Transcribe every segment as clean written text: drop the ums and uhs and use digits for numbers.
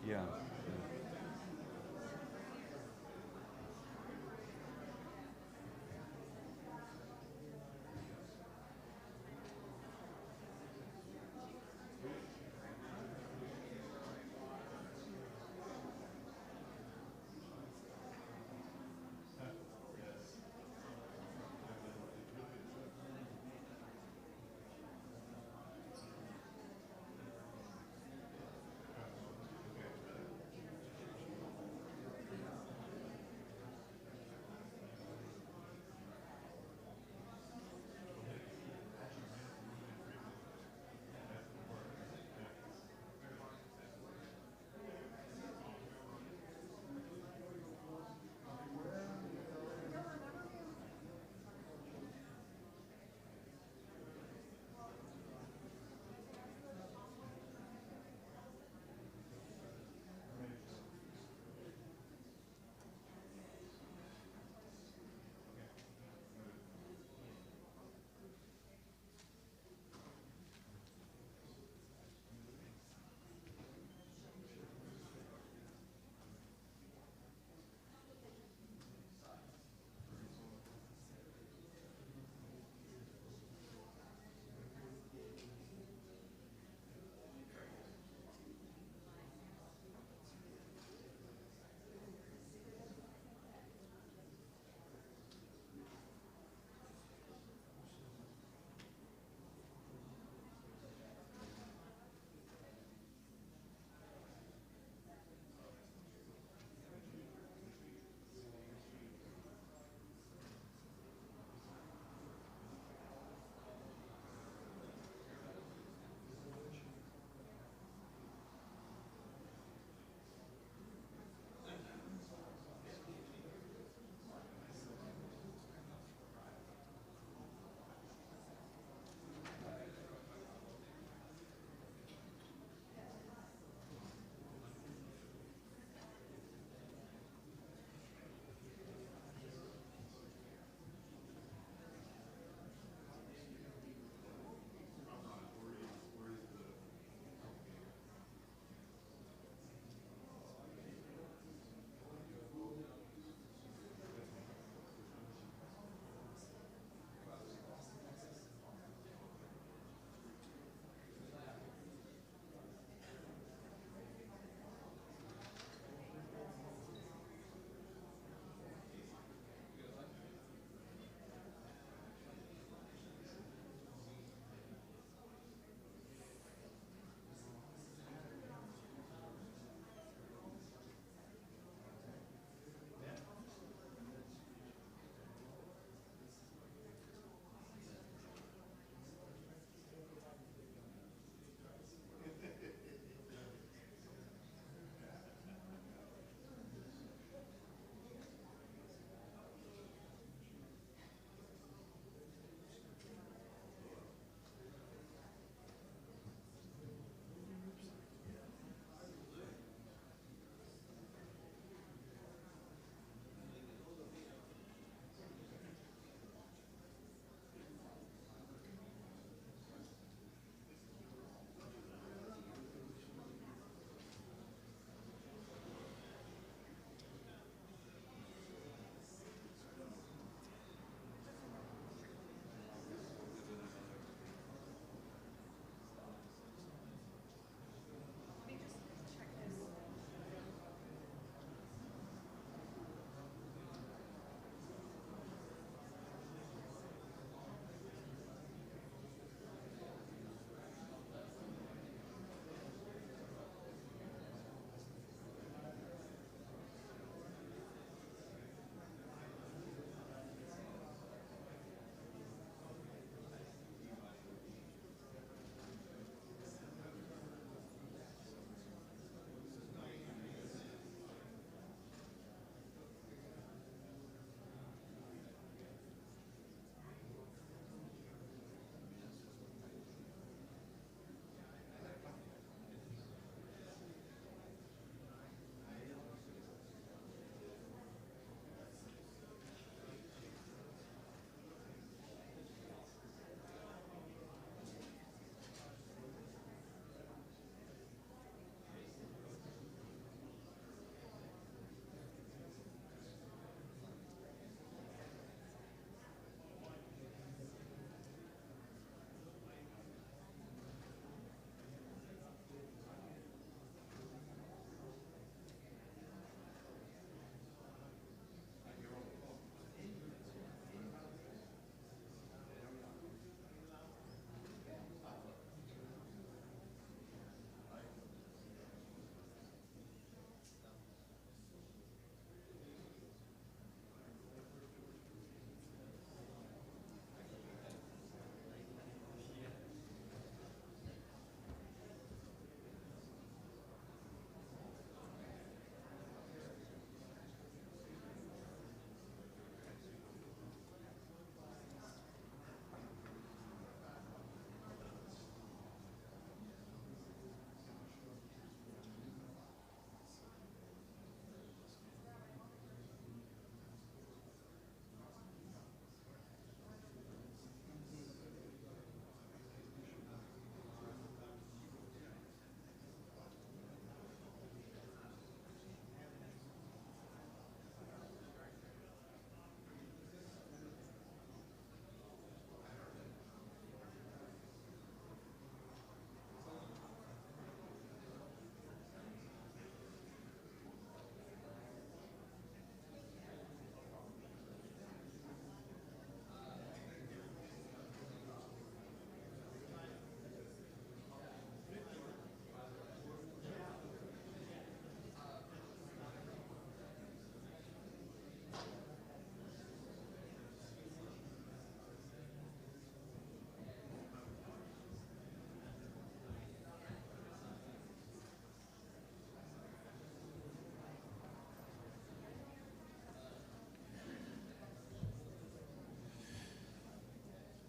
Yeah.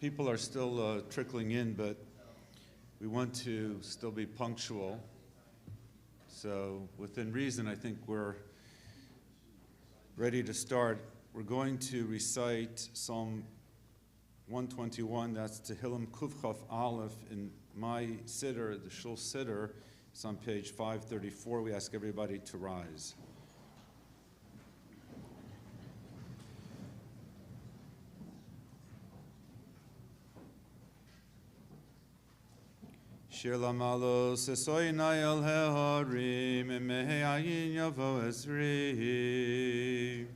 People are still trickling in, but we want to still be punctual. So within reason, I think we're ready to start. We're going to recite Psalm 121, that's Tehillim Kufchaf Aleph in my Siddur, the Shul Siddur. It's on page 534. We ask everybody to rise. Shir lamalos esoyna el heharim emehei ayin yavo ezri.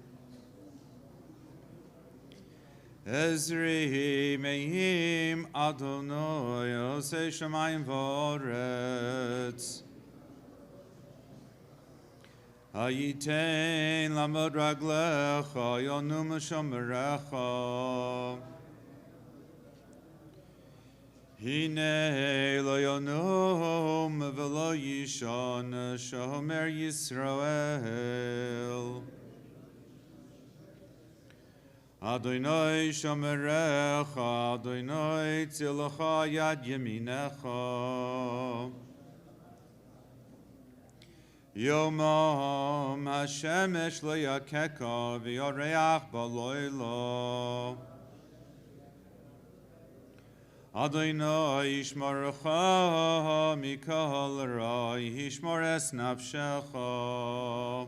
Ezri meihim Adonai osei shamayim v'oretz. Hayitein lamod raglecha yonu m'shomerecha. Hine lo yonum v'lo yishon shomer Yisrael. Adonai shomerecha, Adonai tzilocha yad yeminecha. Yomam hashemesh lo yakeka v'yoreach b'loilo. Adonai yishmorecha mikol ra, yishmor es nafshecha.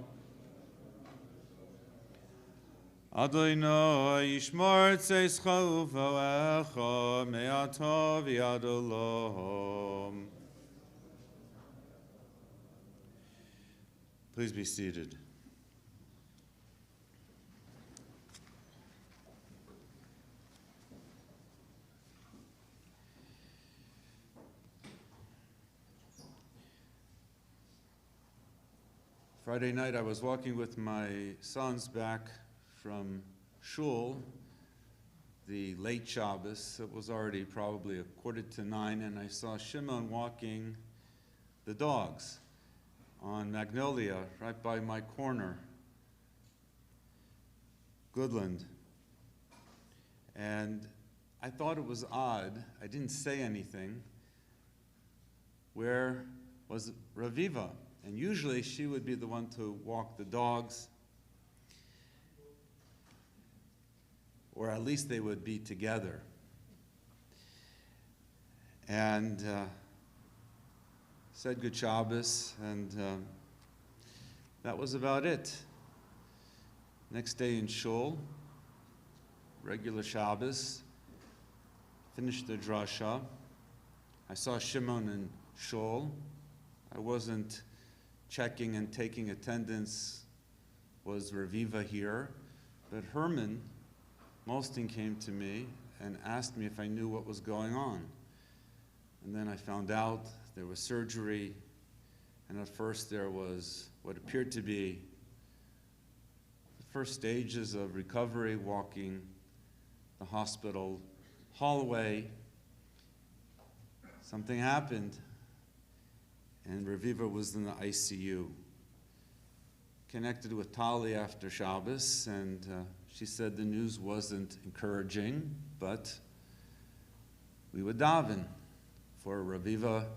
Adonai yishmor tzeischa uvoecha me'ata v'yad olam. Please be seated. Friday night I was walking with my sons back from shul, the late Shabbos. It was already probably 8:45, and I saw Shimon walking the dogs on Magnolia, right by my corner, Goodland. And I thought it was odd. I didn't say anything. Where was Reviva? And usually she would be the one to walk the dogs, or at least they would be together. And said good Shabbos, and that was about it. Next day in shul, regular Shabbos, finished the drasha. I saw Shimon in shul. I wasn't checking and taking attendance, was Reviva here, but Herman Molstein came to me and asked me if I knew what was going on. And then I found out there was surgery, and at first there was what appeared to be the first stages of recovery, walking the hospital hallway. Something happened, and Reviva was in the ICU. Connected with Tali after Shabbos, and she said the news wasn't encouraging, but we would daven for Reviva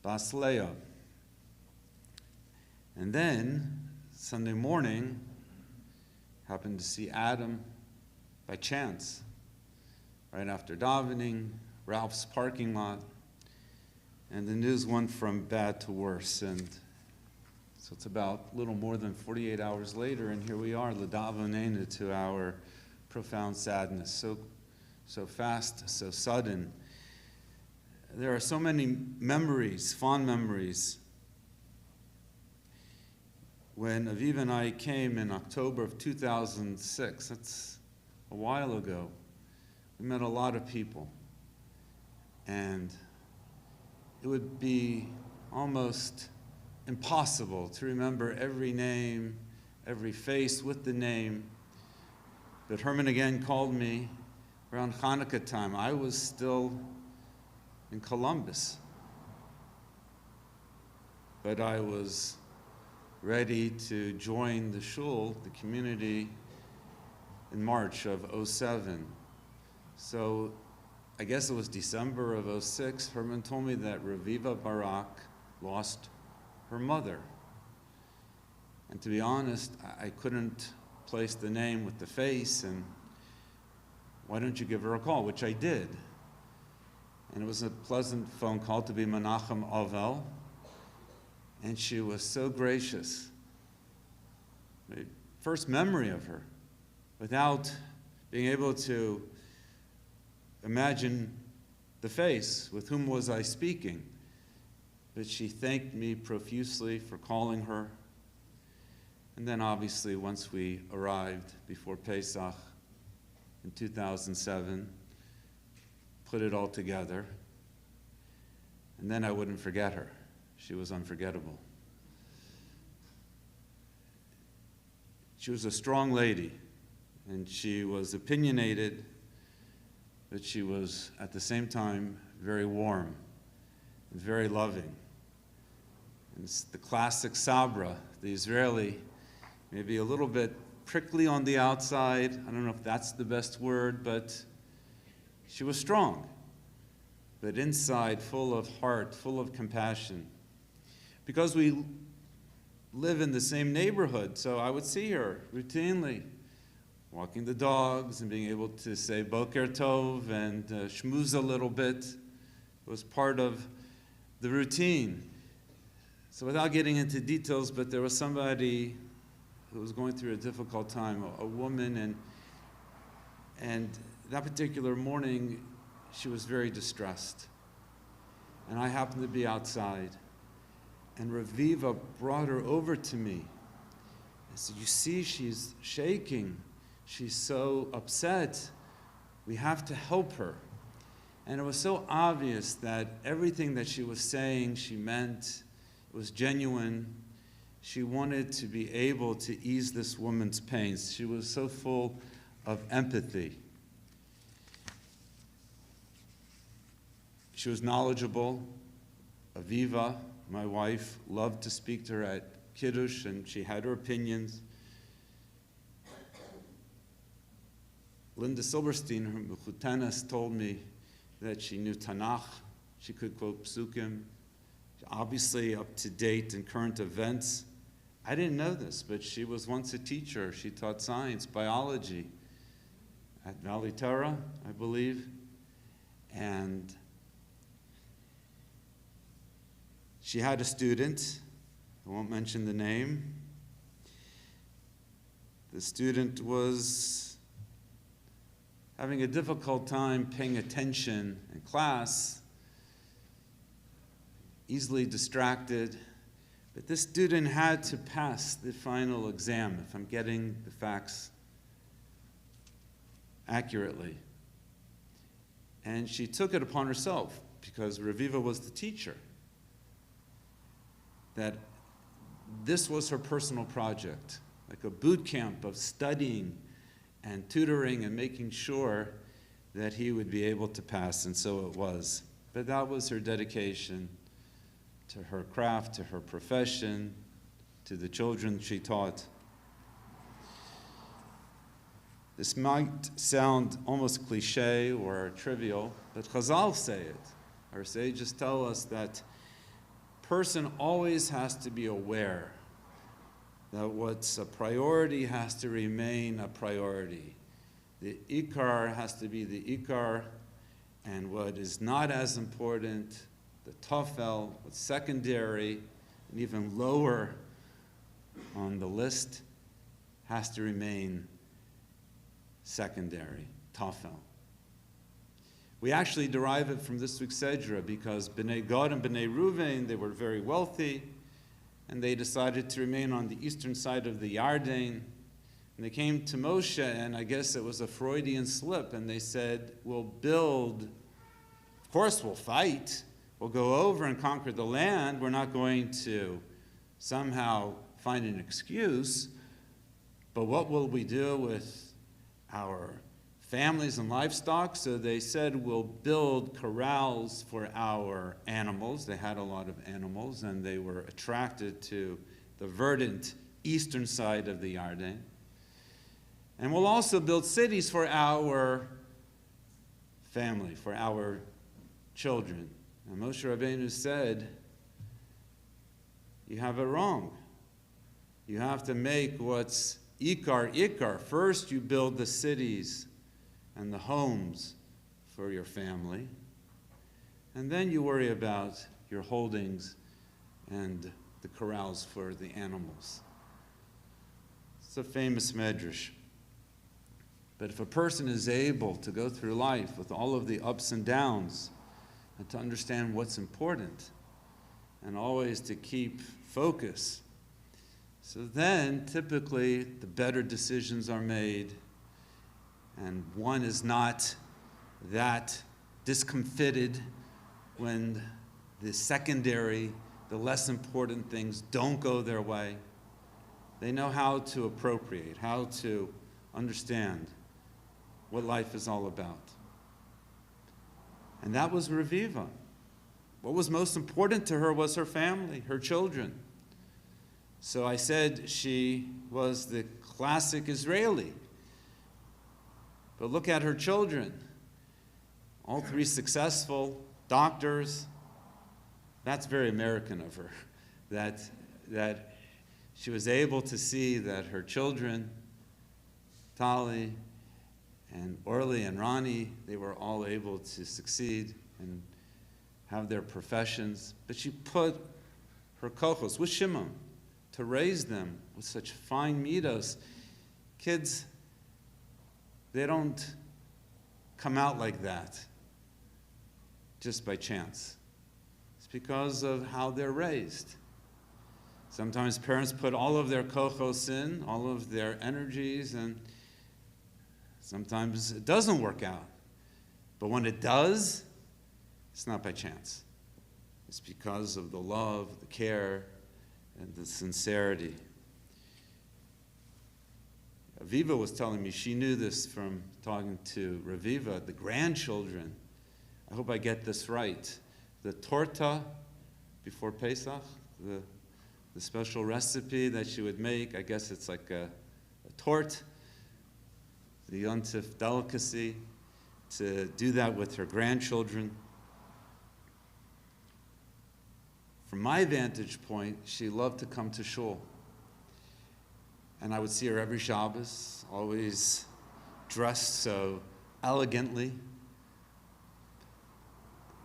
Bas Leah. And then, Sunday morning, happened to see Adam by chance, right after davening, Ralph's parking lot, and the news went from bad to worse. And so it's about a little more than 48 hours later, and here we are, l'davonenu, to our profound sadness. So fast, so sudden. There are so many memories, fond memories. When Aviv and I came in October of 2006, that's a while ago, we met a lot of people. And it would be almost impossible to remember every name, every face with the name. But Herman again called me around Hanukkah time. I was still in Columbus, but I was ready to join the shul, the community, in March of '07. So I guess it was December of '06, Herman told me that Reviva Barak lost her mother. And to be honest, I couldn't place the name with the face, and why don't you give her a call, which I did. And it was a pleasant phone call to be Menachem Ovel, and she was so gracious. My first memory of her, without being able to imagine the face, with whom was I speaking? But she thanked me profusely for calling her. And then obviously once we arrived before Pesach in 2007, put it all together, and then I wouldn't forget her. She was unforgettable. She was a strong lady, and she was opinionated, but she was at the same time very warm and very loving. And it's the classic Sabra, the Israeli, maybe a little bit prickly on the outside. I don't know if that's the best word, but she was strong, but inside full of heart, full of compassion. Because we live in the same neighborhood, so I would see her routinely, walking the dogs and being able to say Boker Tov and schmooze a little bit. It was part of the routine. So without getting into details, but there was somebody who was going through a difficult time, a woman, and that particular morning, she was very distressed. And I happened to be outside, and Reviva brought her over to me. I said, you see, she's shaking. She's so upset. We have to help her. And it was so obvious that everything that she was saying, she meant, it was genuine. She wanted to be able to ease this woman's pains. She was so full of empathy. She was knowledgeable. Aviva, my wife, loved to speak to her at Kiddush, and she had her opinions. Linda Silberstein, her mechutenes, told me that she knew Tanakh. She could quote psukim. Obviously up to date in current events. I didn't know this, but she was once a teacher. She taught science, biology at Valley Torah, I believe. And she had a student, I won't mention the name. The student was having a difficult time paying attention in class, easily distracted. But this student had to pass the final exam, if I'm getting the facts accurately. And she took it upon herself, because Reviva was the teacher, that this was her personal project, like a boot camp of studying and tutoring and making sure that he would be able to pass, and so it was. But that was her dedication to her craft, to her profession, to the children she taught. This might sound almost cliche or trivial, but Chazal say it. Our sages tell us that person always has to be aware that what's a priority has to remain a priority. The ikar has to be the ikar, and what is not as important, the tafel, what's secondary, and even lower on the list, has to remain secondary, tafel. We actually derive it from this week's Sedra, because Bnei Gad and Bnei Ruvain, they were very wealthy, and they decided to remain on the eastern side of the Yarden. And they came to Moshe, and I guess it was a Freudian slip, and they said, we'll build, of course we'll fight, we'll go over and conquer the land, we're not going to somehow find an excuse, but what will we do with our families and livestock? So they said, we'll build corrals for our animals. They had a lot of animals, and they were attracted to the verdant eastern side of the Yarden. And we'll also build cities for our family, for our children. And Moshe Rabbeinu said, you have it wrong. You have to make what's ikar. First, you build the cities and the homes for your family, and then you worry about your holdings and the corrals for the animals. It's a famous medrash. But if a person is able to go through life with all of the ups and downs and to understand what's important and always to keep focus, so then typically the better decisions are made and one is not that discomfited when the secondary, the less important things don't go their way. They know how to appropriate, how to understand what life is all about. And that was Reviva. What was most important to her was her family, her children. So I said she was the classic Israeli. But look at her children. All three successful doctors. That's very American of her. That she was able to see that her children, Tali and Orly and Ronnie, they were all able to succeed and have their professions. But she put her kochos with Shimon to raise them with such fine midos. Kids, they don't come out like that just by chance. It's because of how they're raised. Sometimes parents put all of their kochos in, all of their energies, and sometimes it doesn't work out. But when it does, it's not by chance. It's because of the love, the care, and the sincerity. Aviva was telling me, she knew this from talking to Reviva, the grandchildren. I hope I get this right. The torta before Pesach, the special recipe that she would make, I guess it's like a tort, the yontif delicacy, to do that with her grandchildren. From my vantage point, she loved to come to shul. And I would see her every Shabbos, always dressed so elegantly.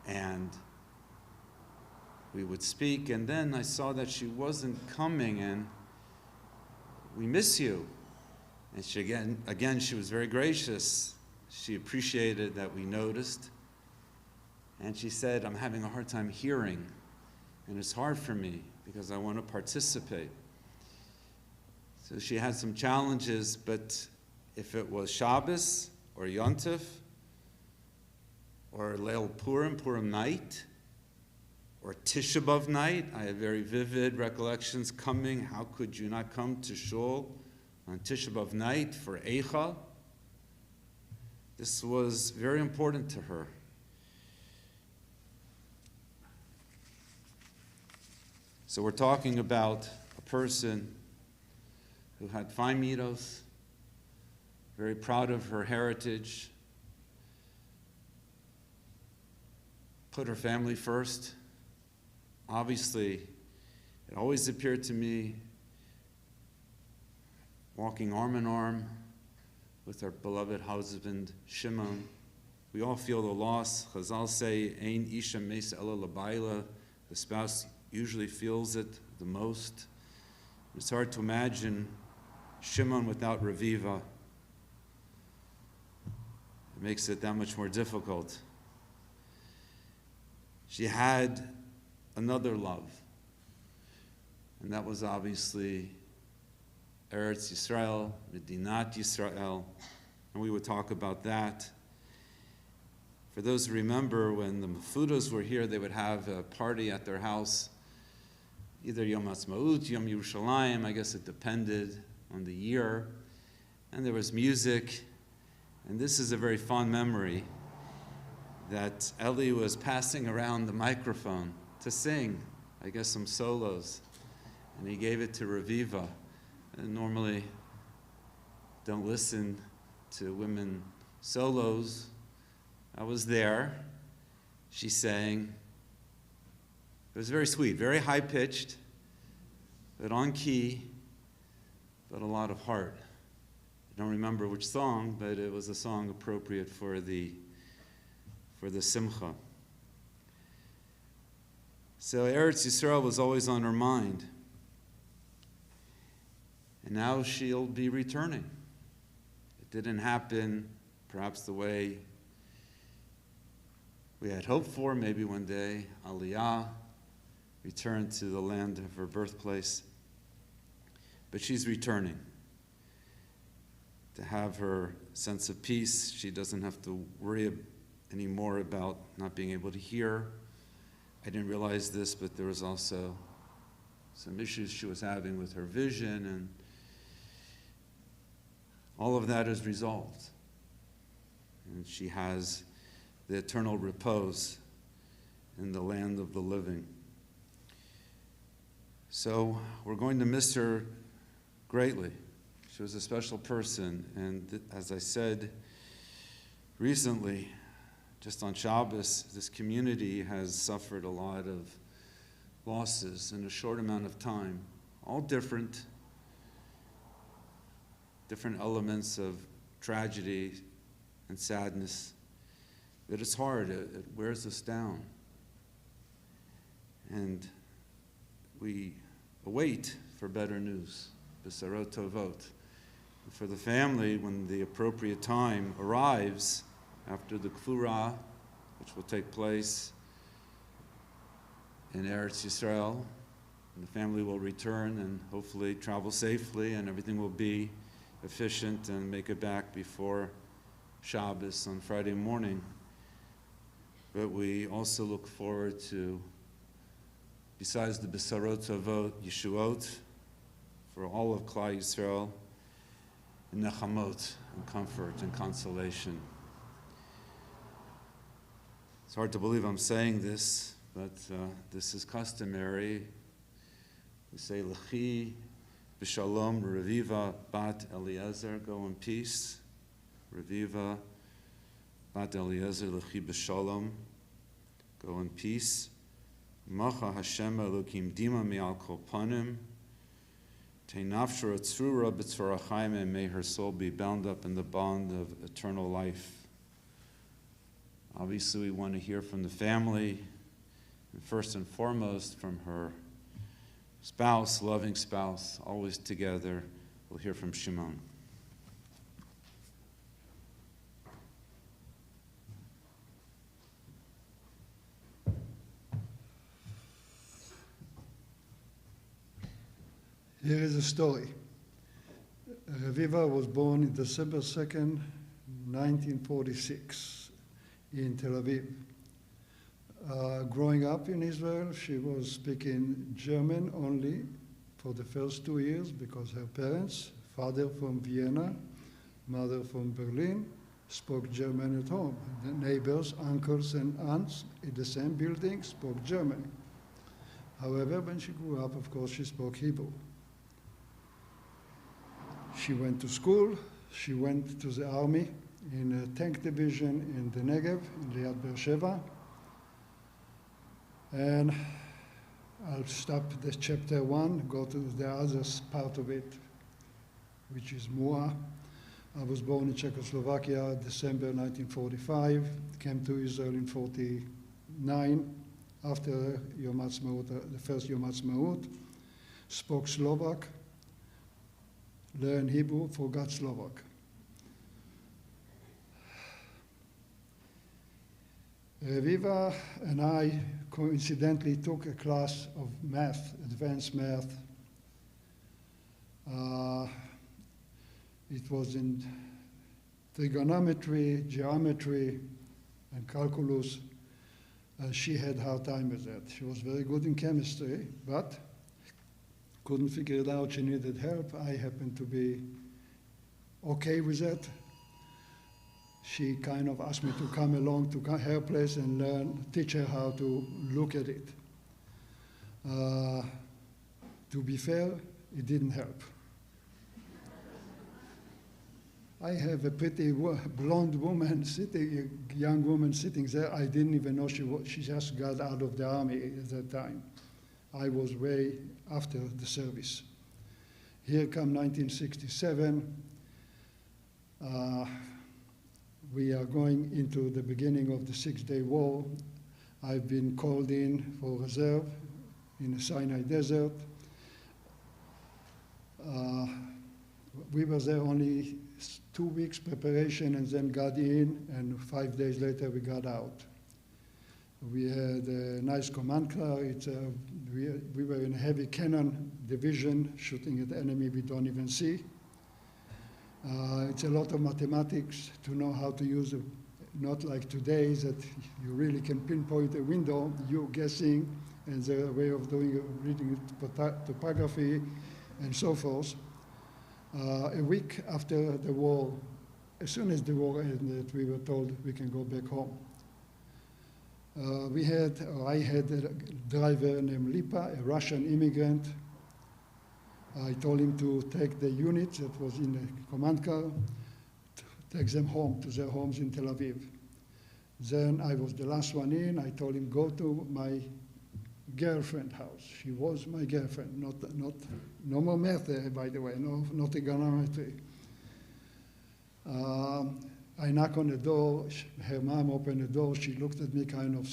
And we would speak, and then I saw that she wasn't coming, and we miss you. And she again, she was very gracious. She appreciated that we noticed. And she said, I'm having a hard time hearing, and it's hard for me because I want to participate. So she had some challenges, but if it was Shabbos or Yontif or Leil Purim, Purim night, or Tisha B'Av night, I have very vivid recollections coming. How could you not come to shul on Tisha B'Av night for Eicha? This was very important to her. So we're talking about a person who had fine midos, very proud of her heritage, put her family first. Obviously, it always appeared to me walking arm in arm with her beloved husband, Shimon. We all feel the loss. Chazal say, Ein isha meis ela labayla. The spouse usually feels it the most. It's hard to imagine Shimon without Reviva. It makes it that much more difficult. She had another love, and that was obviously Eretz Yisrael, Medinat Yisrael, and we would talk about that. For those who remember, when the Mafudos were here, they would have a party at their house, either Yom Ha'atzmaut, Yom Yerushalayim, I guess it depended on the year, and there was music, and this is a very fond memory that Eli was passing around the microphone to sing, I guess some solos, and he gave it to Reviva. And normally don't listen to women solos, I was there. She sang. It was very sweet, very high-pitched, but on key, but a lot of heart. I don't remember which song, but it was a song appropriate for the Simcha. So Eretz Yisrael was always on her mind. And now she'll be returning. It didn't happen perhaps the way we had hoped for, maybe one day, Aliyah, return to the land of her birthplace. But she's returning to have her sense of peace. She doesn't have to worry anymore about not being able to hear. I didn't realize this, but there was also some issues she was having with her vision, and all of that is resolved. And she has the eternal repose in the land of the living. So we're going to miss her greatly. She was a special person, and as I said recently, just on Shabbos, this community has suffered a lot of losses in a short amount of time, all different elements of tragedy and sadness. But it's hard, it wears us down. And we await for better news, B'sarot Tovot. For the family, when the appropriate time arrives, after the Kfura, which will take place in Eretz Yisrael, and the family will return and hopefully travel safely, and everything will be efficient and make it back before Shabbos on Friday morning. But we also look forward to, besides the B'sarot Tovot, Yeshuot, for all of Klal Yisrael, and Nechamot, and comfort and consolation. It's hard to believe I'm saying this, but this is customary. We say, L'chi b'shalom, Reviva Bat Eliezer, go in peace. Reviva Bat Eliezer, L'chi b'shalom, go in peace. Macha Hashem Elokim Dima Me'al Kol Panim, Teinafshur Tzrura B'tzorachayim, and may her soul be bound up in the bond of eternal life. Obviously, we want to hear from the family, and first and foremost from her spouse, loving spouse, always together. We'll hear from Shimon. Here is a story. Reviva was born on December 2nd, 1946. In Tel Aviv. Growing up in Israel, she was speaking German only for the first 2 years because her parents, father from Vienna, mother from Berlin, spoke German at home. The neighbors, uncles and aunts in the same building spoke German. However, when she grew up, of course, she spoke Hebrew. She went to school, she went to the army, in a tank division in the Negev, in Liad Beersheva. And I'll stop the chapter 1, go to the other part of it, which is Mua. I was born in Czechoslovakia, December 1945, came to Israel in 1949, after Yom Ha'atzmaut, the first Yom Ha'atzmaut, spoke Slovak, learned Hebrew, forgot Slovak. Reviva and I coincidentally took a class of math, advanced math. It was in trigonometry, geometry, and calculus. She had a hard time with that. She was very good in chemistry, but couldn't figure it out. She needed help. I happened to be okay with that. She kind of asked me to come along to her place and teach her how to look at it. To be fair, it didn't help. I have a pretty blonde woman sitting, a young woman sitting there. I didn't even know she just got out of the army at that time. I was way after the service. Here come 1967. We are going into the beginning of the Six-Day War. I've been called in for reserve in the Sinai Desert. We were there only 2 weeks preparation and then got in, and 5 days later we got out. We had a nice command car. We were in a heavy cannon division, shooting at the enemy we don't even see. It's a lot of mathematics to know how to use it, not like today that you really can pinpoint a window, you're guessing, and there's a way of doing reading topography and so forth. A week after the war, as soon as the war ended, we were told we can go back home. I had a driver named Lipa, a Russian immigrant. I told him to take the unit that was in the command car, take them home to their homes in Tel Aviv. Then I was the last one in. I told him, go to my girlfriend's house. She was my girlfriend, no more math, not trigonometry. I knock on the door. Her mom opened the door. She looked at me kind of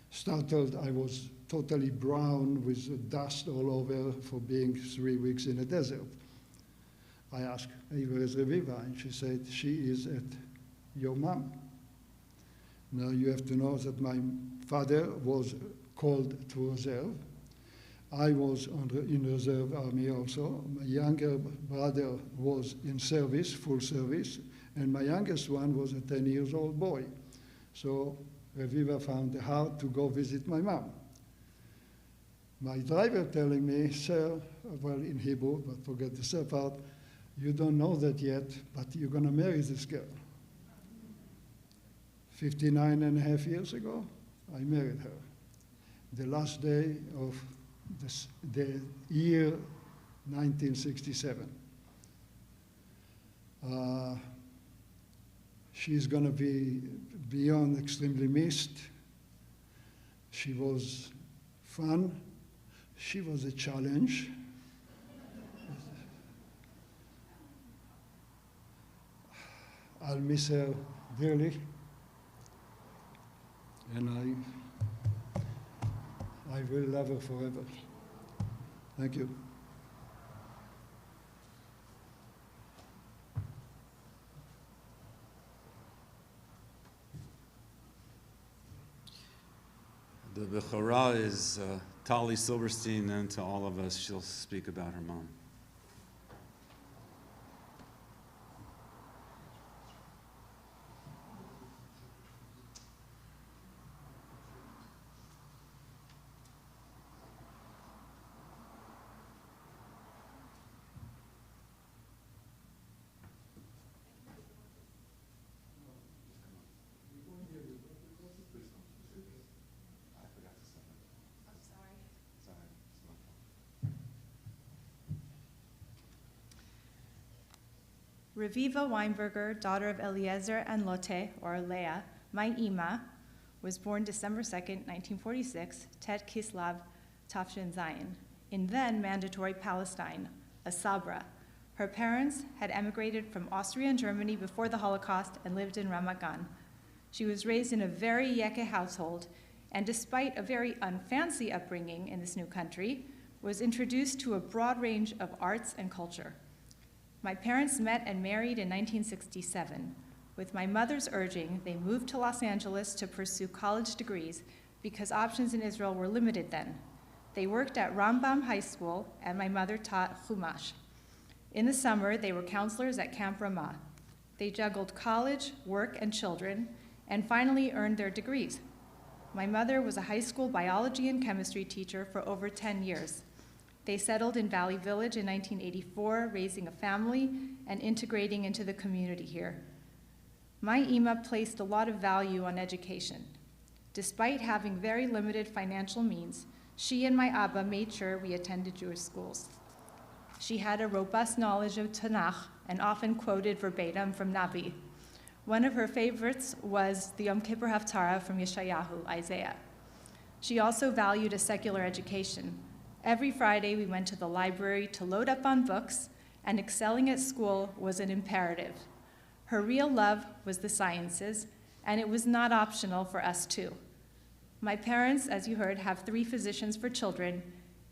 startled. I was totally brown with dust all over for being 3 weeks in the desert. I asked, hey, where is Reviva? And she said, she is at your mom. Now you have to know that my father was called to reserve. I was in reserve army also. My younger brother was in service, full service, and my youngest one was a 10-year-old boy. So Reviva found it hard to go visit my mom. My driver telling me, sir, well in Hebrew, but forget the sir part, you don't know that yet, but you're gonna marry this girl. 59.5 years ago, I married her. The last day of the year 1967. She's going to be beyond extremely missed. She was fun. She was a challenge. I'll miss her dearly. And I will love her forever. Thank you. The Bechorah is Tali Silverstein, and to all of us, she'll speak about her mom. Reviva Weinberger, daughter of Eliezer and Lotte, or Leah, my Ima, was born December 2nd, 1946, Tet Kislev, Tafshin Zayin, in then mandatory Palestine, a Sabra. Her parents had emigrated from Austria and Germany before the Holocaust and lived in Ramat Gan. She was raised in a very Yeke household, and despite a very unfancy upbringing in this new country, was introduced to a broad range of arts and culture. My parents met and married in 1967. With my mother's urging, they moved to Los Angeles to pursue college degrees because options in Israel were limited then. They worked at Rambam High School, and my mother taught Chumash. In the summer, they were counselors at Camp Ramah. They juggled college, work, and children, and finally earned their degrees. My mother was a high school biology and chemistry teacher for over 10 years. They settled in Valley Village in 1984, raising a family and integrating into the community here. My Ima placed a lot of value on education. Despite having very limited financial means, she and my Abba made sure we attended Jewish schools. She had a robust knowledge of Tanakh and often quoted verbatim from Navi. One of her favorites was the Yom Kippur Haftarah from Yeshayahu, Isaiah. She also valued a secular education. Every Friday, we went to the library to load up on books, and excelling at school was an imperative. Her real love was the sciences, and it was not optional for us too. My parents, as you heard, have 3 physicians for children,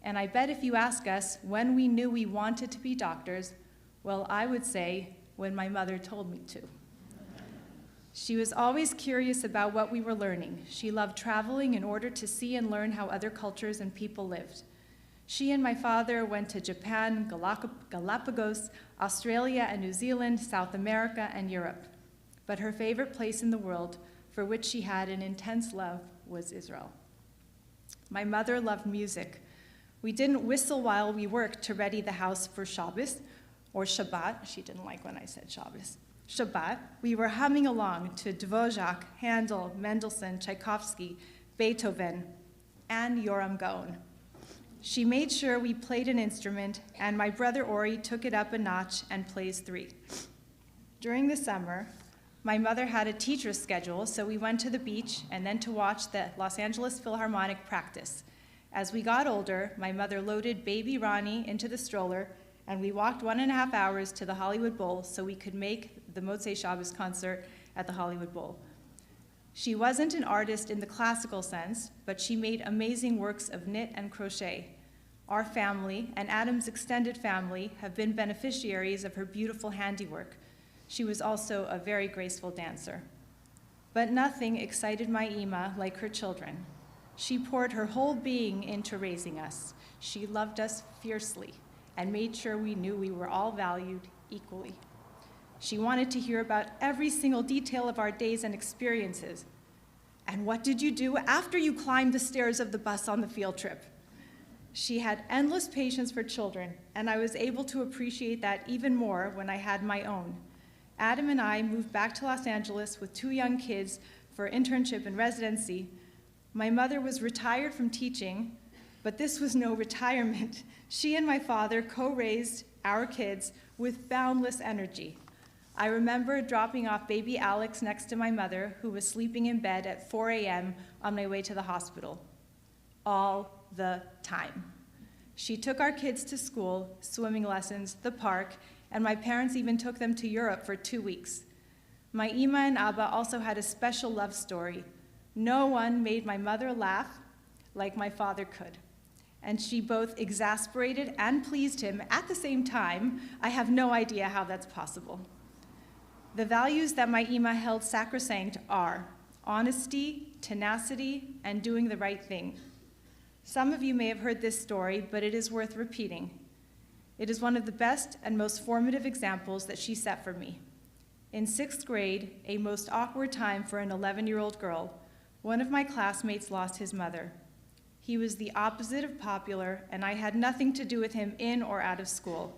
and I bet if you ask us when we knew we wanted to be doctors, well, I would say when my mother told me to. She was always curious about what we were learning. She loved traveling in order to see and learn how other cultures and people lived. She and my father went to Japan, Galapagos, Australia and New Zealand, South America, and Europe. But her favorite place in the world, for which she had an intense love, was Israel. My mother loved music. We didn't whistle while we worked to ready the house for Shabbos, or Shabbat. She didn't like when I said Shabbos. Shabbat, we were humming along to Dvorak, Handel, Mendelssohn, Tchaikovsky, Beethoven, and Yoram Gaon. She made sure we played an instrument, and my brother Ori took it up a notch and plays 3. During the summer, my mother had a teacher's schedule, so we went to the beach and then to watch the Los Angeles Philharmonic practice. As we got older, my mother loaded baby Ronnie into the stroller, and we walked 1.5 hours to the Hollywood Bowl so we could make the Motzei Shabbos concert at the Hollywood Bowl. She wasn't an artist in the classical sense, but she made amazing works of knit and crochet. Our family and Adam's extended family have been beneficiaries of her beautiful handiwork. She was also a very graceful dancer. But nothing excited my Ima like her children. She poured her whole being into raising us. She loved us fiercely and made sure we knew we were all valued equally. She wanted to hear about every single detail of our days and experiences. And what did you do after you climbed the stairs of the bus on the field trip? She had endless patience for children, and I was able to appreciate that even more when I had my own. Adam and I moved back to Los Angeles with 2 young kids for internship and residency. My mother was retired from teaching, but this was no retirement. She and my father co-raised our kids with boundless energy. I remember dropping off baby Alex next to my mother, who was sleeping in bed at 4 a.m. on my way to the hospital. All the time. She took our kids to school, swimming lessons, the park, and my parents even took them to Europe for 2 weeks. My Ima and Abba also had a special love story. No one made my mother laugh like my father could. And she both exasperated and pleased him at the same time. I have no idea how that's possible. The values that my Ima held sacrosanct are honesty, tenacity, and doing the right thing. Some of you may have heard this story, but it is worth repeating. It is one of the best and most formative examples that she set for me. In 6th grade, a most awkward time for an 11-year-old girl, one of my classmates lost his mother. He was the opposite of popular, and I had nothing to do with him in or out of school.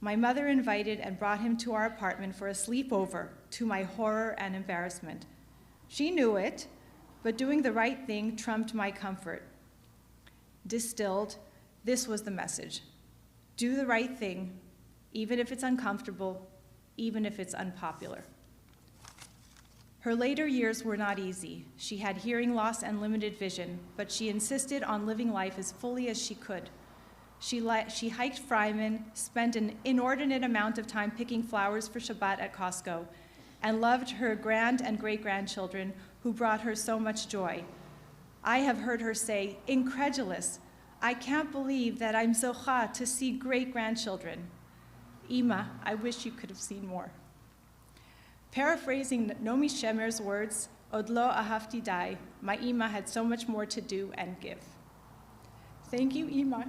My mother invited and brought him to our apartment for a sleepover, to my horror and embarrassment. She knew it, but doing the right thing trumped my comfort. Distilled, this was the message. Do the right thing, even if it's uncomfortable, even if it's unpopular. Her later years were not easy. She had hearing loss and limited vision, but she insisted on living life as fully as she could. She hiked Fryman, spent an inordinate amount of time picking flowers for Shabbat at Costco, and loved her grand and great-grandchildren who brought her so much joy. I have heard her say, incredulous, I can't believe that I'm zocha to see great-grandchildren. Ima, I wish you could have seen more. Paraphrasing Nomi Shemer's words, Od lo ahavti dai, my Ima had so much more to do and give. Thank you, Ima,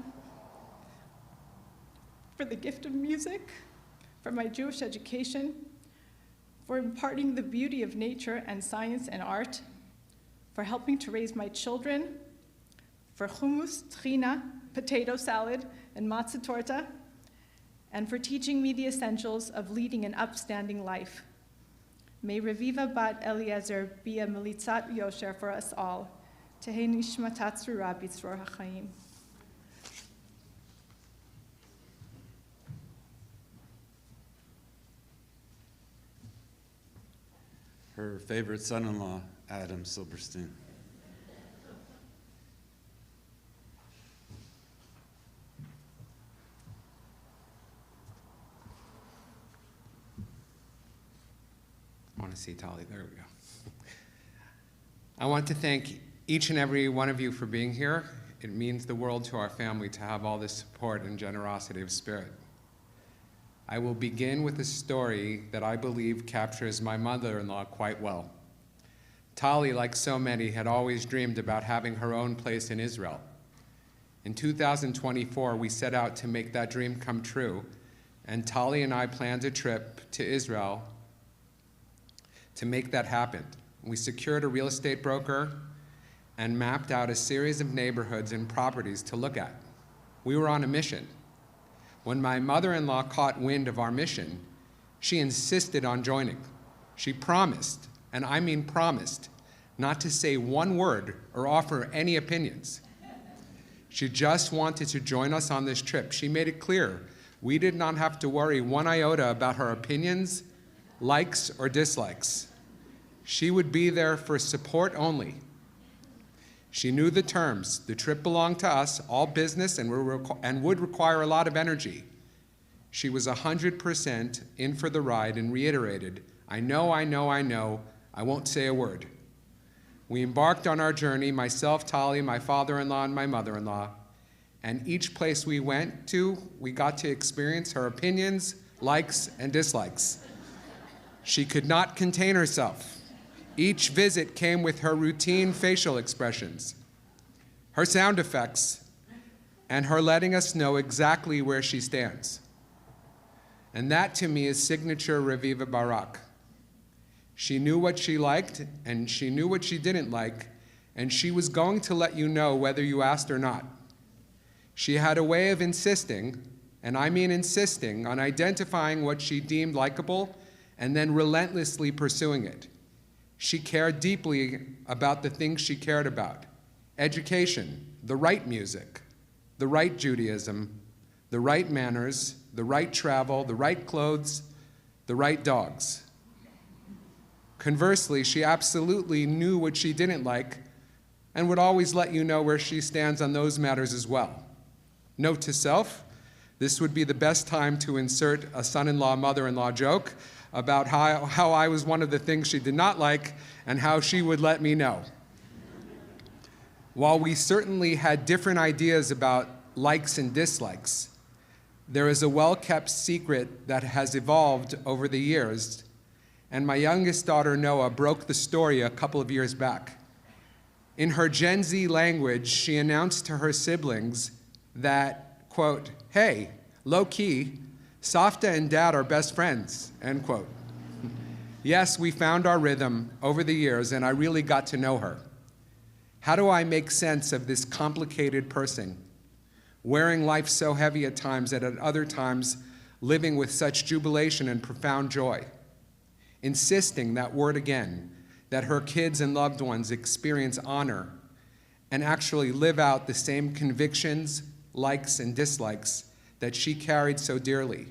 for the gift of music, for my Jewish education, for imparting the beauty of nature and science and art, for helping to raise my children, for hummus, trina, potato salad, and matzah torta, and for teaching me the essentials of leading an upstanding life. May Reviva Bat Eliezer be a militzat yosher for us all. Tehei nishmatat tzrura b'tzror ha'chaim. her favorite son-in-law, Adam Silberstein. I want to see Tali. There we go. I want to thank each and every one of you for being here. It means the world to our family to have all this support and generosity of spirit. I will begin with a story that I believe captures my mother-in-law quite well. Tali, like so many, had always dreamed about having her own place in Israel. In 2024, we set out to make that dream come true, and Tali and I planned a trip to Israel to make that happen. We secured a real estate broker and mapped out a series of neighborhoods and properties to look at. We were on a mission. When my mother-in-law caught wind of our mission, she insisted on joining. She promised, and I mean promised, not to say one word or offer any opinions. She just wanted to join us on this trip. She made it clear we did not have to worry one iota about her opinions, likes, or dislikes. She would be there for support only. She knew the terms. The trip belonged to us, all business, and would require a lot of energy. She was 100% in for the ride and reiterated, I know, I won't say a word. We embarked on our journey, myself, Tali, my father-in-law, and my mother-in-law, and each place we went to, we got to experience her opinions, likes, and dislikes. She could not contain herself. Each visit came with her routine facial expressions, her sound effects, and her letting us know exactly where she stands. And that, to me, is signature Reviva Barak. She knew what she liked, and she knew what she didn't like, and she was going to let you know whether you asked or not. She had a way of insisting, and I mean insisting, on identifying what she deemed likable and then relentlessly pursuing it. She cared deeply about the things she cared about: education, the right music, the right Judaism, the right manners, the right travel, the right clothes, the right dogs. Conversely, she absolutely knew what she didn't like and would always let you know where she stands on those matters as well. Note to self, this would be the best time to insert a son-in-law, mother-in-law joke about how I was one of the things she did not like and how she would let me know. While we certainly had different ideas about likes and dislikes, there is a well-kept secret that has evolved over the years, and my youngest daughter, Noah, broke the story a couple of years back. In her Gen Z language, she announced to her siblings that, quote, hey, low-key, Safta and Dad are best friends, end quote. Yes, we found our rhythm over the years, and I really got to know her. How do I make sense of this complicated person, wearing life so heavy at times and at other times living with such jubilation and profound joy? Insisting, that word again, that her kids and loved ones experience honor and actually live out the same convictions, likes, and dislikes that she carried so dearly.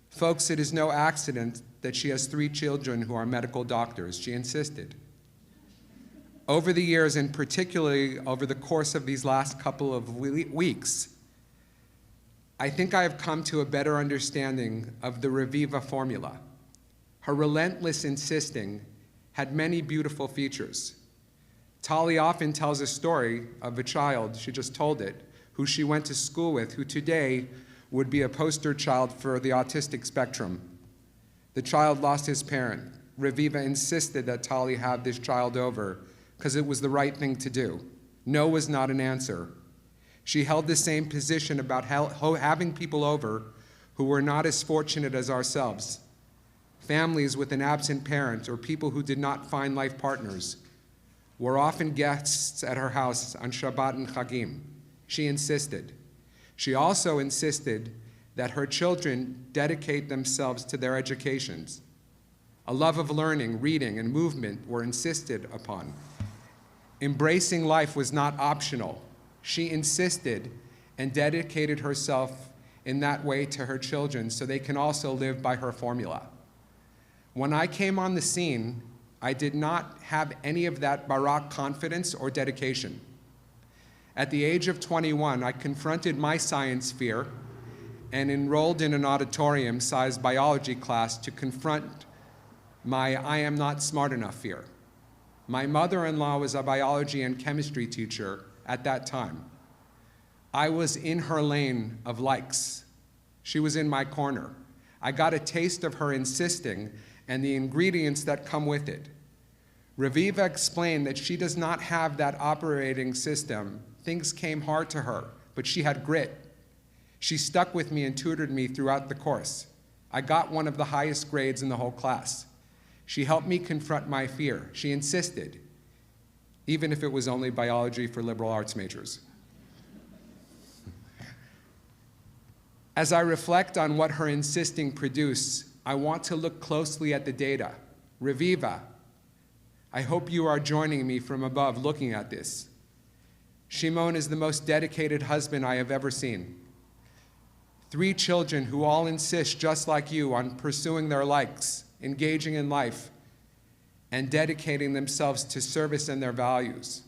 Folks, it is no accident that she has 3 children who are medical doctors. She insisted. Over the years, and particularly over the course of these last couple of weeks, I think I have come to a better understanding of the Reviva formula. Her relentless insisting had many beautiful features. Tali often tells a story of a child, she just told it, who she went to school with, who today would be a poster child for the autistic spectrum. The child lost his parent. Reviva insisted that Tali have this child over because it was the right thing to do. No was not an answer. She held the same position about having people over who were not as fortunate as ourselves. Families with an absent parent or people who did not find life partners were often guests at her house on Shabbat and Chagim. She insisted. She also insisted that her children dedicate themselves to their educations. A love of learning, reading, and movement were insisted upon. Embracing life was not optional. She insisted and dedicated herself in that way to her children so they can also live by her formula. When I came on the scene I did not have any of that Barak confidence or dedication. At the age of 21, I confronted my science fear and enrolled in an auditorium-sized biology class to confront my I am not smart enough fear. My mother-in-law was a biology and chemistry teacher at that time. I was in her lane of likes. She was in my corner. I got a taste of her insisting and the ingredients that come with it. Reviva explained that she does not have that operating system. Things came hard to her, but she had grit. She stuck with me and tutored me throughout the course. I got one of the highest grades in the whole class. She helped me confront my fear. She insisted, even if it was only biology for liberal arts majors. As I reflect on what her insisting produced, I want to look closely at the data. Reviva, I hope you are joining me from above looking at this. Shimon is the most dedicated husband I have ever seen. 3 children who all insist, just like you, on pursuing their likes, engaging in life, and dedicating themselves to service and their values.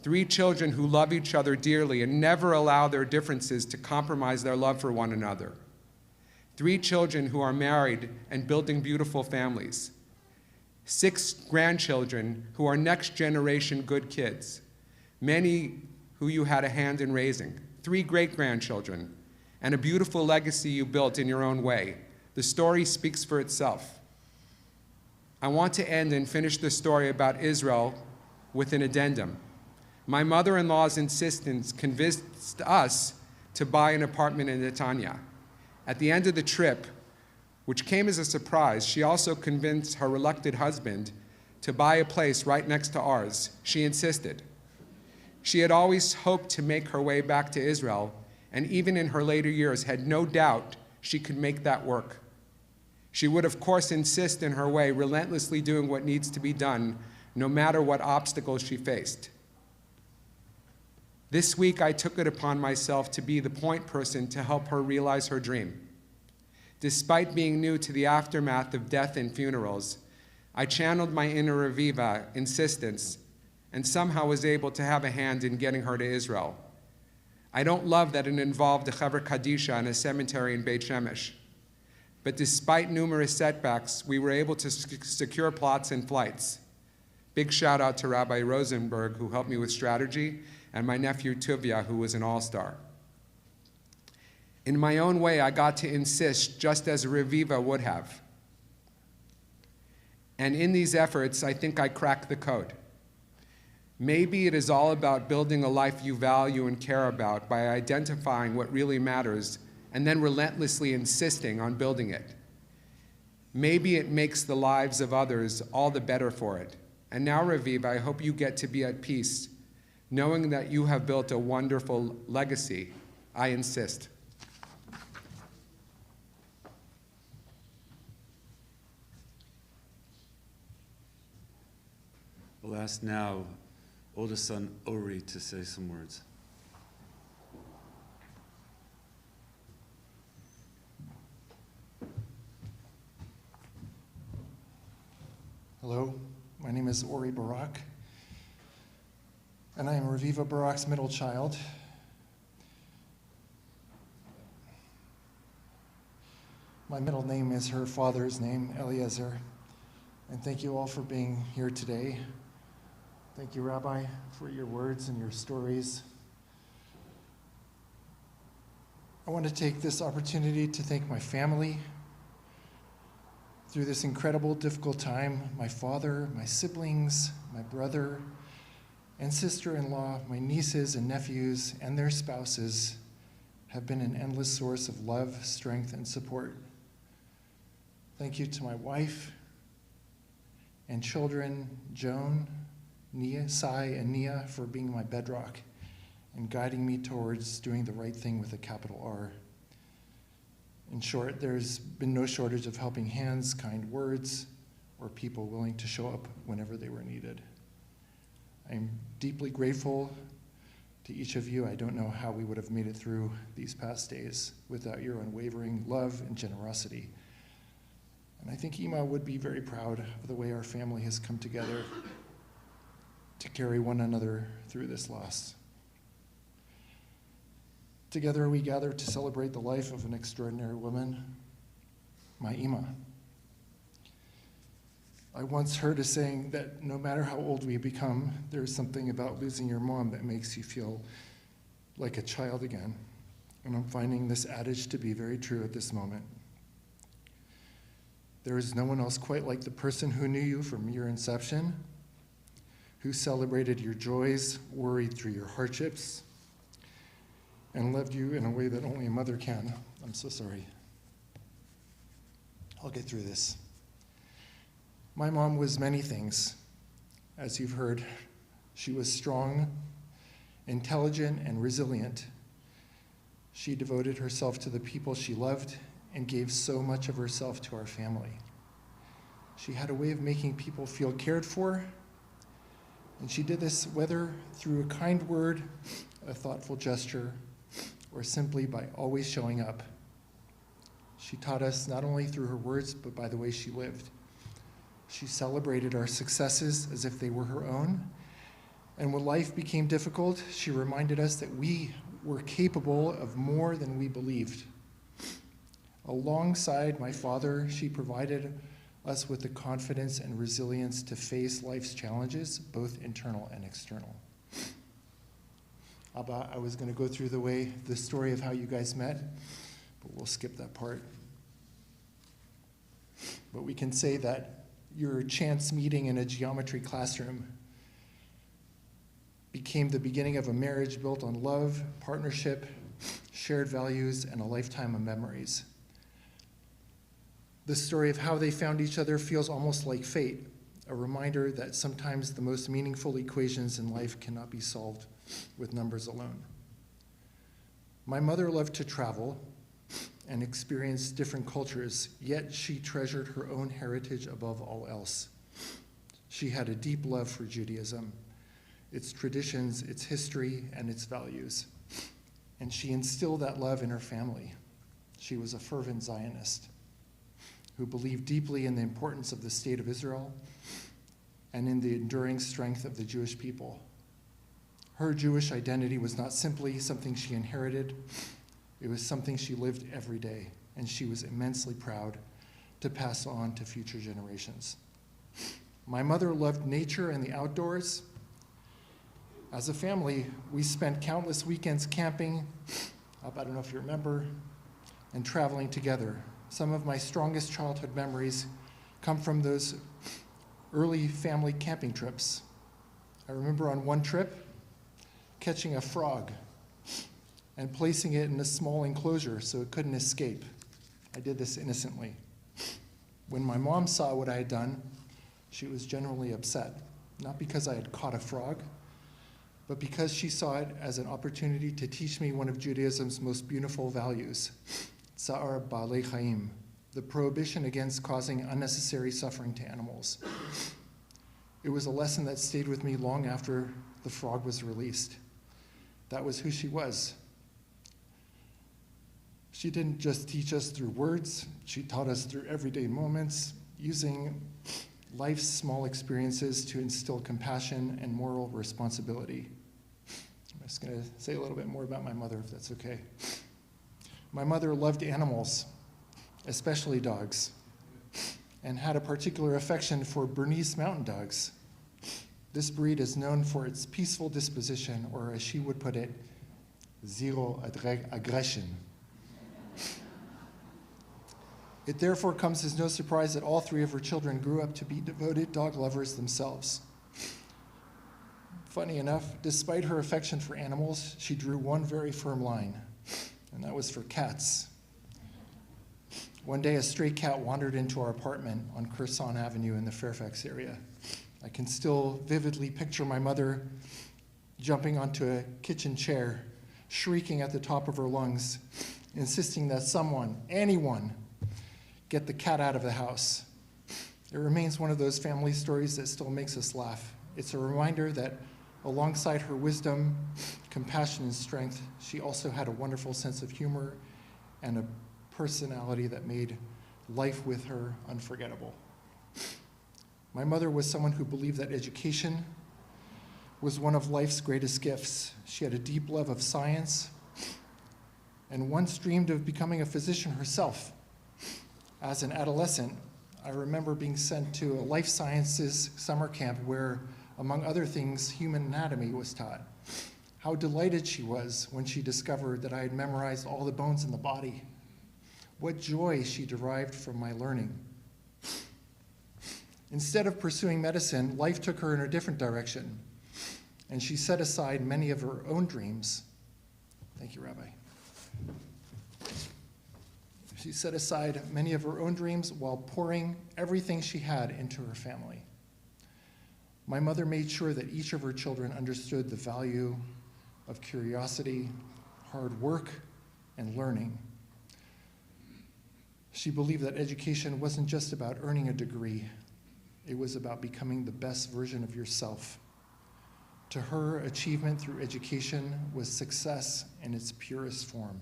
3 children who love each other dearly and never allow their differences to compromise their love for one another. 3 children who are married and building beautiful families. 6 grandchildren who are next generation good kids, many who you had a hand in raising. 3 great-grandchildren, and a beautiful legacy you built in your own way. The story speaks for itself. I want to end and finish the story about Israel with an addendum. My mother-in-law's insistence convinced us to buy an apartment in Netanya. At the end of the trip, which came as a surprise, she also convinced her reluctant husband to buy a place right next to ours. She insisted. She had always hoped to make her way back to Israel, and even in her later years had no doubt she could make that work. She would, of course, insist in her way, relentlessly doing what needs to be done, no matter what obstacles she faced. This week, I took it upon myself to be the point person to help her realize her dream. Despite being new to the aftermath of death and funerals, I channeled my inner Reviva insistence and somehow was able to have a hand in getting her to Israel. I don't love that it involved a Chaver Kadisha and a cemetery in Beit Shemesh. But despite numerous setbacks, we were able to secure plots and flights. Big shout out to Rabbi Rosenberg, who helped me with strategy, and my nephew Tuvia, who was an all-star. In my own way, I got to insist just as Reviva would have. And in these efforts, I think I cracked the code. Maybe it is all about building a life you value and care about by identifying what really matters and then relentlessly insisting on building it. Maybe it makes the lives of others all the better for it. And now, Reviva, I hope you get to be at peace, knowing that you have built a wonderful legacy. I insist. We'll ask now oldest son Ori to say some words. Hello, my name is Ori Barak, and I am Reviva Barak's middle child. My middle name is her father's name, Eliezer, and thank you all for being here today. Thank you, Rabbi, for your words and your stories. I want to take this opportunity to thank my family. Through this incredible, difficult time, my father, my siblings, my brother and sister-in-law, my nieces and nephews, and their spouses have been an endless source of love, strength, and support. Thank you to my wife and children, Joan, Nia, Sai, and Nia, for being my bedrock and guiding me towards doing the right thing with a capital R. In short, there's been no shortage of helping hands, kind words, or people willing to show up whenever they were needed. I'm deeply grateful to each of you. I don't know how we would have made it through these past days without your unwavering love and generosity. And I think Ima would be very proud of the way our family has come together to carry one another through this loss. Together we gather to celebrate the life of an extraordinary woman, my Ima. I once heard a saying that no matter how old we become, there's something about losing your mom that makes you feel like a child again. And I'm finding this adage to be very true at this moment. There is no one else quite like the person who knew you from your inception, who celebrated your joys, worried through your hardships, and loved you in a way that only a mother can. I'm so sorry. I'll get through this. My mom was many things. As you've heard, she was strong, intelligent, and resilient. She devoted herself to the people she loved and gave so much of herself to our family. She had a way of making people feel cared for, and she did this whether through a kind word, a thoughtful gesture, or simply by always showing up. She taught us not only through her words, but by the way she lived. She celebrated our successes as if they were her own, and when life became difficult, she reminded us that we were capable of more than we believed. Alongside my father, she provided us with the confidence and resilience to face life's challenges, both internal and external. Abba, I was going to go through the story of how you guys met, but we'll skip that part. But we can say that your chance meeting in a geometry classroom became the beginning of a marriage built on love, partnership, shared values, and a lifetime of memories. The story of how they found each other feels almost like fate, a reminder that sometimes the most meaningful equations in life cannot be solved with numbers alone. My mother loved to travel and experience different cultures, yet she treasured her own heritage above all else. She had a deep love for Judaism, its traditions, its history, and its values. And she instilled that love in her family. She was a fervent Zionist who believed deeply in the importance of the state of Israel and in the enduring strength of the Jewish people. Her Jewish identity was not simply something she inherited, it was something she lived every day, and she was immensely proud to pass on to future generations. My mother loved nature and the outdoors. As a family, we spent countless weekends camping, I don't know if you remember, and traveling together. Some of my strongest childhood memories come from those early family camping trips. I remember on one trip, catching a frog and placing it in a small enclosure so it couldn't escape. I did this innocently. When my mom saw what I had done, she was genuinely upset, not because I had caught a frog, but because she saw it as an opportunity to teach me one of Judaism's most beautiful values, Tsa'ar Ba'alei Chaim, the prohibition against causing unnecessary suffering to animals. It was a lesson that stayed with me long after the frog was released. That was who she was. She didn't just teach us through words, she taught us through everyday moments, using life's small experiences to instill compassion and moral responsibility. I'm just going to say a little bit more about my mother, if that's okay. My mother loved animals, especially dogs, and had a particular affection for Bernese mountain dogs. This breed is known for its peaceful disposition, or as she would put it, zero aggression. It therefore comes as no surprise that all three of her children grew up to be devoted dog lovers themselves. Funny enough, despite her affection for animals, she drew one very firm line, and that was for cats. One day, a stray cat wandered into our apartment on Curson Avenue in the Fairfax area. I can still vividly picture my mother jumping onto a kitchen chair, shrieking at the top of her lungs, insisting that someone, anyone, get the cat out of the house. It remains one of those family stories that still makes us laugh. It's a reminder that alongside her wisdom, compassion, and strength, she also had a wonderful sense of humor and a personality that made life with her unforgettable. My mother was someone who believed that education was one of life's greatest gifts. She had a deep love of science and once dreamed of becoming a physician herself. As an adolescent, I remember being sent to a life sciences summer camp where, among other things, human anatomy was taught. How delighted she was when she discovered that I had memorized all the bones in the body. What joy she derived from my learning. Instead of pursuing medicine, life took her in a different direction, and she set aside many of her own dreams. Thank you, Rabbi. She set aside many of her own dreams while pouring everything she had into her family. My mother made sure that each of her children understood the value of curiosity, hard work, and learning. She believed that education wasn't just about earning a degree, it was about becoming the best version of yourself. To her, achievement through education was success in its purest form.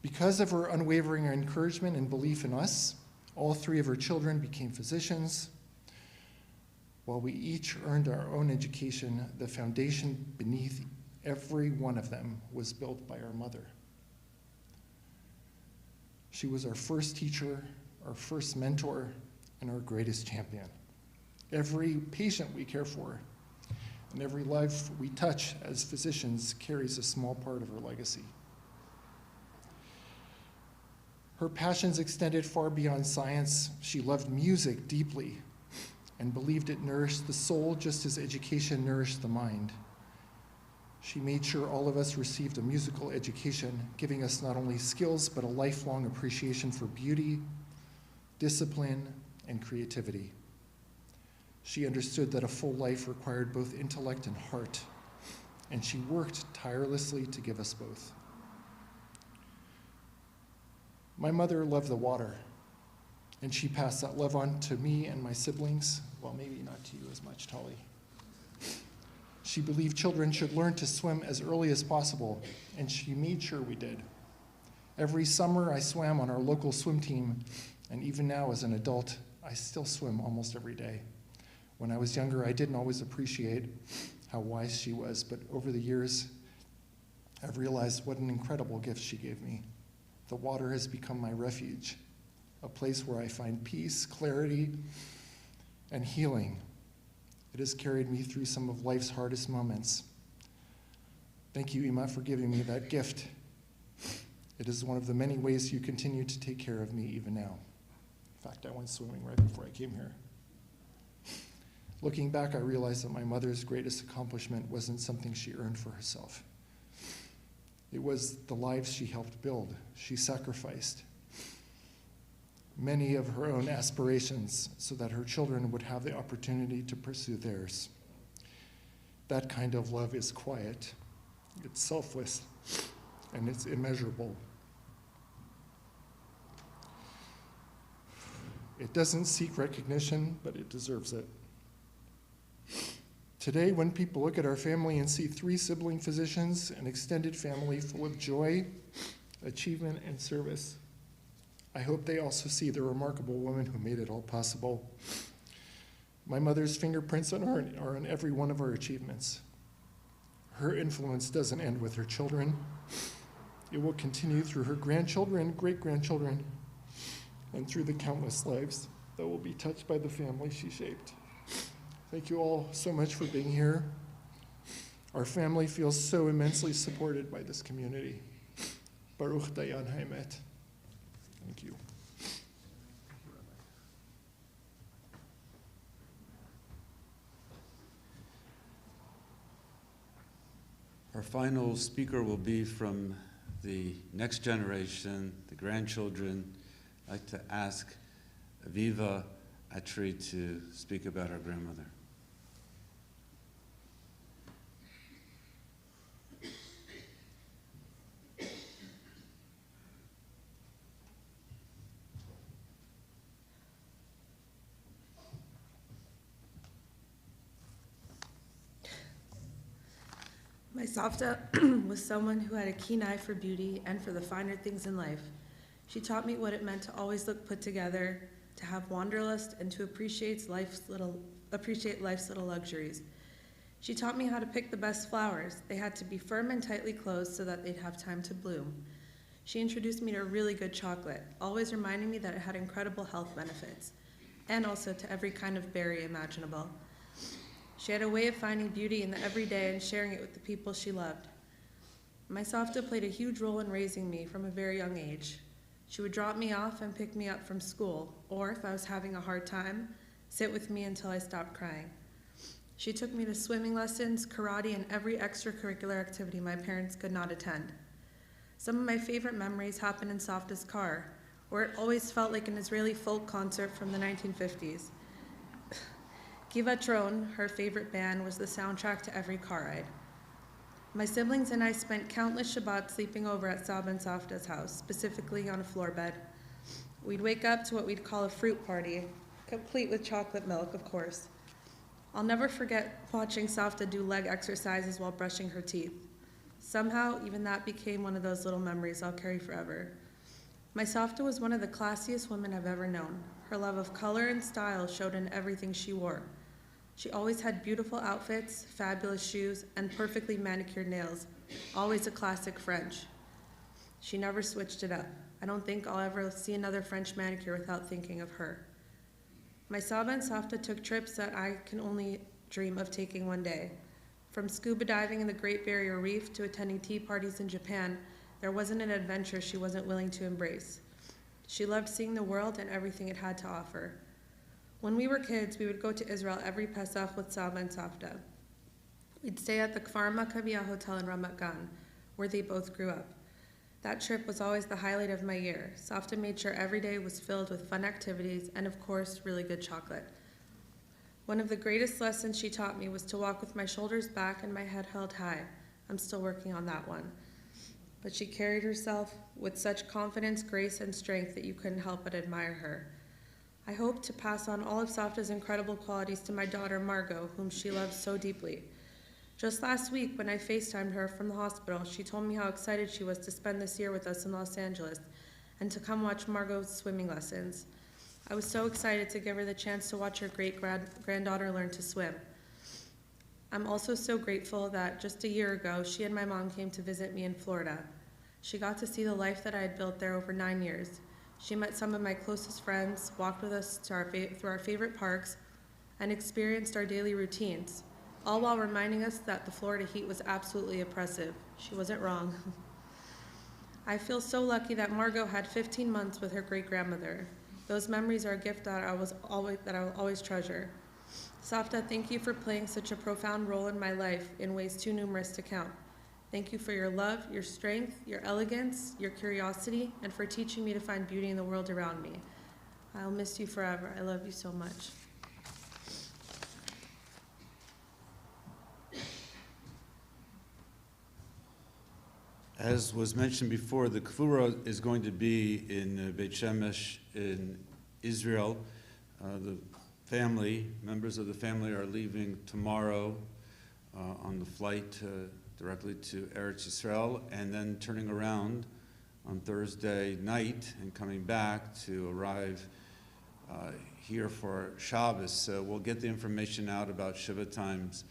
Because of her unwavering encouragement and belief in us, all three of her children became physicians. While we each earned our own education, the foundation beneath every one of them was built by our mother. She was our first teacher, our first mentor, and our greatest champion. Every patient we care for and every life we touch as physicians carries a small part of her legacy. Her passions extended far beyond science. She loved music deeply and believed it nourished the soul just as education nourished the mind. She made sure all of us received a musical education, giving us not only skills, but a lifelong appreciation for beauty, discipline, and creativity. She understood that a full life required both intellect and heart, and she worked tirelessly to give us both. My mother loved the water, and she passed that love on to me and my siblings, well, maybe not to you as much, Tali. She believed children should learn to swim as early as possible, and she made sure we did. Every summer, I swam on our local swim team, and even now as an adult, I still swim almost every day. When I was younger, I didn't always appreciate how wise she was, but over the years, I've realized what an incredible gift she gave me. The water has become my refuge, a place where I find peace, clarity, and healing. It has carried me through some of life's hardest moments. Thank you, Ima, for giving me that gift. It is one of the many ways you continue to take care of me even now. In fact, I went swimming right before I came here. Looking back, I realized that my mother's greatest accomplishment wasn't something she earned for herself. It was the lives she helped build. She sacrificed many of her own aspirations so that her children would have the opportunity to pursue theirs. That kind of love is quiet, it's selfless, and it's immeasurable. It doesn't seek recognition, but it deserves it. Today, when people look at our family and see 3 sibling physicians, an extended family full of joy, achievement, and service, I hope they also see the remarkable woman who made it all possible. My mother's fingerprints are on every one of our achievements. Her influence doesn't end with her children. It will continue through her grandchildren, great-grandchildren, and through the countless lives that will be touched by the family she shaped. Thank you all so much for being here. Our family feels so immensely supported by this community. Baruch Dayan Haemet. Thank you. Our final speaker will be from the next generation, the grandchildren. I'd like to ask Reviva Atri to speak about our grandmother. My Savta was someone who had a keen eye for beauty and for the finer things in life. She taught me what it meant to always look put together, to have wanderlust, and to appreciate life's little luxuries. She taught me how to pick the best flowers. They had to be firm and tightly closed so that they'd have time to bloom. She introduced me to really good chocolate, always reminding me that it had incredible health benefits, and also to every kind of berry imaginable. She had a way of finding beauty in the everyday and sharing it with the people she loved. My Savta played a huge role in raising me from a very young age. She would drop me off and pick me up from school, or if I was having a hard time, sit with me until I stopped crying. She took me to swimming lessons, karate, and every extracurricular activity my parents could not attend. Some of my favorite memories happened in Savta's car, where it always felt like an Israeli folk concert from the 1950s. Givatron, her favorite band, was the soundtrack to every car ride. My siblings and I spent countless Shabbats sleeping over at Sab and Savta's house, specifically on a floor bed. We'd wake up to what we'd call a fruit party, complete with chocolate milk, of course. I'll never forget watching Savta do leg exercises while brushing her teeth. Somehow, even that became one of those little memories I'll carry forever. My Savta was one of the classiest women I've ever known. Her love of color and style showed in everything she wore. She always had beautiful outfits, fabulous shoes, and perfectly manicured nails, always a classic French. She never switched it up. I don't think I'll ever see another French manicure without thinking of her. My Saba and Savta took trips that I can only dream of taking one day. From scuba diving in the Great Barrier Reef to attending tea parties in Japan, there wasn't an adventure she wasn't willing to embrace. She loved seeing the world and everything it had to offer. When we were kids, we would go to Israel every Pesach with Saba and Savta. We'd stay at the Kfar Maccabiyah Hotel in Ramat Gan, where they both grew up. That trip was always the highlight of my year. Savta made sure every day was filled with fun activities and, of course, really good chocolate. One of the greatest lessons she taught me was to walk with my shoulders back and my head held high. I'm still working on that one. But she carried herself with such confidence, grace, and strength that you couldn't help but admire her. I hope to pass on all of Savta's incredible qualities to my daughter, Margot, whom she loves so deeply. Just last week, when I FaceTimed her from the hospital, she told me how excited she was to spend this year with us in Los Angeles and to come watch Margot's swimming lessons. I was so excited to give her the chance to watch her great-granddaughter learn to swim. I'm also so grateful that just a year ago, she and my mom came to visit me in Florida. She got to see the life that I had built there over 9 years. She met some of my closest friends, walked with us through our favorite parks, and experienced our daily routines, all while reminding us that the Florida heat was absolutely oppressive. She wasn't wrong. I feel so lucky that Margot had 15 months with her great-grandmother. Those memories are a gift that I will always treasure. Savta, thank you for playing such a profound role in my life in ways too numerous to count. Thank you for your love, your strength, your elegance, your curiosity, and for teaching me to find beauty in the world around me. I'll miss you forever. I love you so much. As was mentioned before, the Kfura is going to be in Beit Shemesh in Israel. The members of the family are leaving tomorrow on the flight directly to Eretz Yisrael, and then turning around on Thursday night and coming back to arrive here for Shabbos. So we'll get the information out about Shiva times.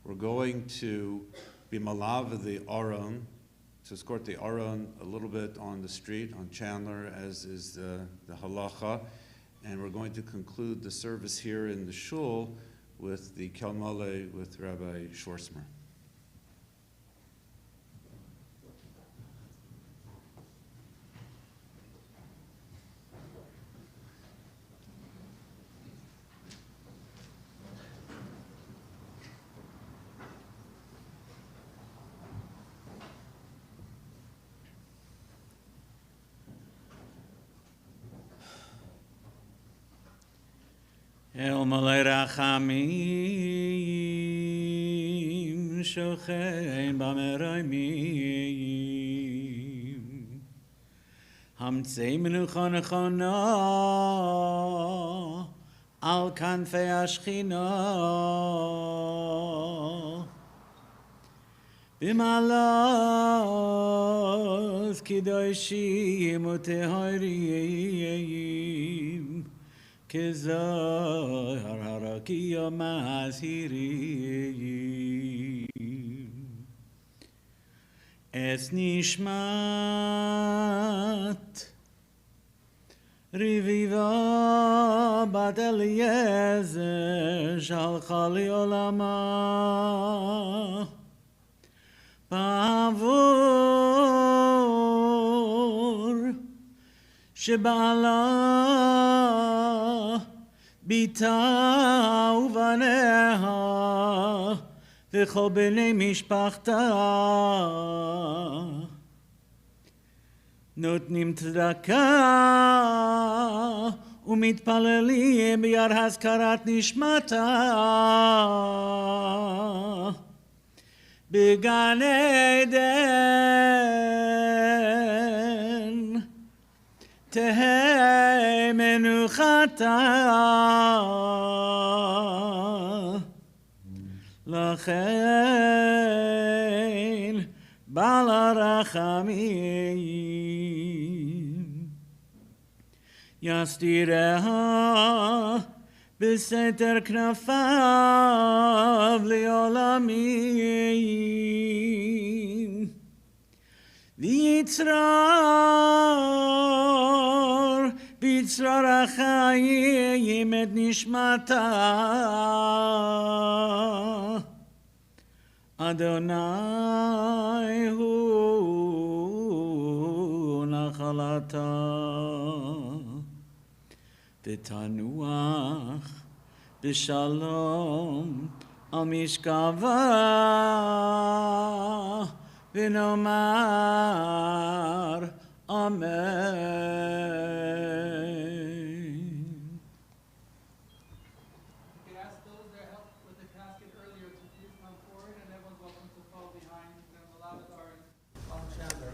We're going to be malav the Aron, to escort the Aron a little bit on the street, on Chandler, as is the halacha. And we're going to conclude the service here in the shul with the Kelmale with Rabbi Schwarzmer. El Malei Rachamim Shochein B'Merayim Hamtzei Menucha Nechona Al Kanfei Ashchina במעלות קדושים וטהורים כזוהר הרקיע מזהירים אס נשמת רביבה בת אליעזר שהלכה לעולמה בעבור שבעלה ביתה ובניה וכל בני משפחתה נותנים צדקה ומתפללים ביד הזכרת נשמתה בגן עדן תהא מנוחתה לכן בעל הרחמים יסתירה בסתר כנפיו לעולמים ויצרור בצרור החיים את נשמתה אדוני הוא נחלתה ותנוח בשלום על משכבה ונאמר אמן. I could ask those that helped with the casket earlier to please come forward, and everyone's welcome to follow behind. Then the Lavadar and Chandler.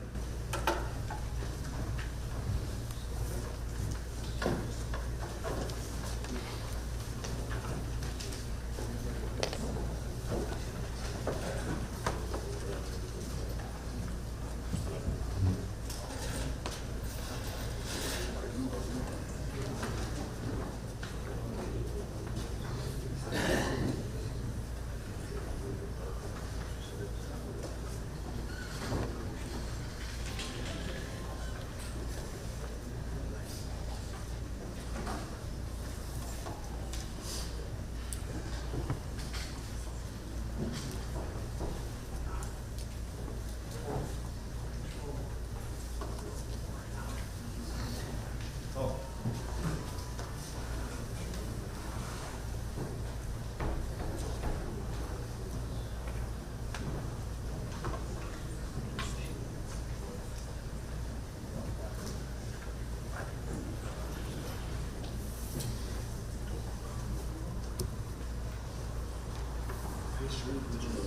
This route, which is